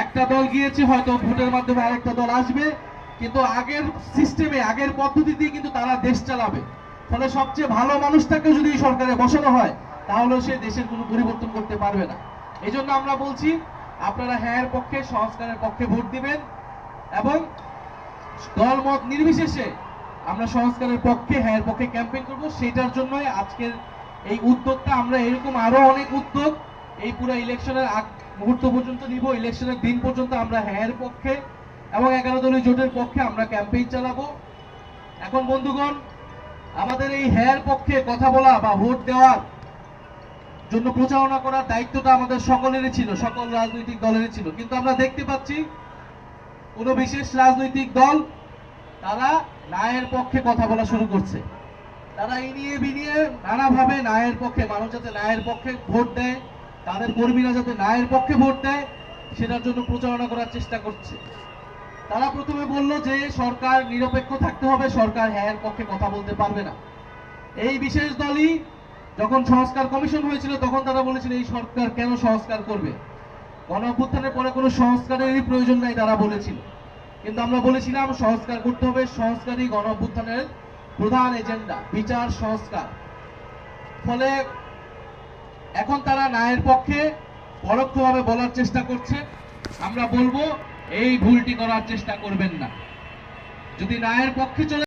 একটা দল গিয়েছে, হয়তো ভোটের মাধ্যমে আরেকটা দল আসবে, কিন্তু আগের সিস্টেমে আগের পদ্ধতিতে কিন্তু তারা দেশ চালাবে। ফলে সবচেয়ে ভালো মানুষটাকে যদি সরকারে বসানো হয় তাহলে সে দেশের কোনো পরিবর্তন করতে পারবে না। এই জন্য আমরা বলছি আপনারা হ্যাঁ পক্ষে, সংস্কারের পক্ষে ভোট দিবেন এবং দল মত নির্বিশেষে আমরা সংস্কারের পক্ষে, হ্যাঁ পক্ষে ক্যাম্পেইন করব। সেটার জন্যই আজকের এই উদ্যোগটা। আমরা এরকম আরো অনেক উদ্যোগ এই পুরো ইলেকশনের আগ মুহূর্ত পর্যন্ত নিব। ইলেকশনের দিন পর্যন্ত আমরা হ্যাঁ পক্ষে এবং 11 দলীয় জোটের পক্ষে আমরা ক্যাম্পেইন চালাবো। এখন বন্ধুগণ, আমাদের এই হ্যাঁ পক্ষে কথা বলা বা ভোট দেওয়ার জন্য প্রচারণা করার দায়িত্বটা আমাদের সকলেরই ছিল, সকল রাজনৈতিক দলেরই ছিল। কিন্তু আমরা দেখতে পাচ্ছি কোন বিশেষ রাজনৈতিক দল তারা ন্যায়ের পক্ষে কথা বলা শুরু করছে। তারা ইনিয়ে বিনিয়ে নানাভাবে ন্যায়ের পক্ষে, মানুষ যাতে ন্যায়ের পক্ষে ভোট দেয়, তাদের কর্মীরা যাতে ন্যায়ের পক্ষে ভোট দেয়, সেটার জন্য প্রচারণা করার চেষ্টা করছে। তারা প্রথমে বলল যে সরকার নিরপেক্ষ থাকতে হবে, সরকার হ্যাঁ পক্ষে কথা বলতে পারবে না। এই বিশেষ দলই যখন সংস্কার কমিশন হয়েছিল তখন তারা বলেছিল এই সরকার কেন সংস্কার করবে, গণ অভ্যুত্থানের পরে কোনো সংস্কারেরই প্রয়োজন নাই তারা বলেছিল। কিন্তু আমরা বলেছিলাম সংস্কার করতে হবে, সংস্কারই গণ অভ্যুত্থানের প্রধান এজেন্ডা, বিচার সংস্কার। ফলে এখন তারা ন্যায়ের পক্ষে পরোক্ষভাবে বলার চেষ্টা করছে। আমরা বলবো এই ভুলটি করার চেষ্টা করবেন না। যদি ন্যায়ের পক্ষে চলে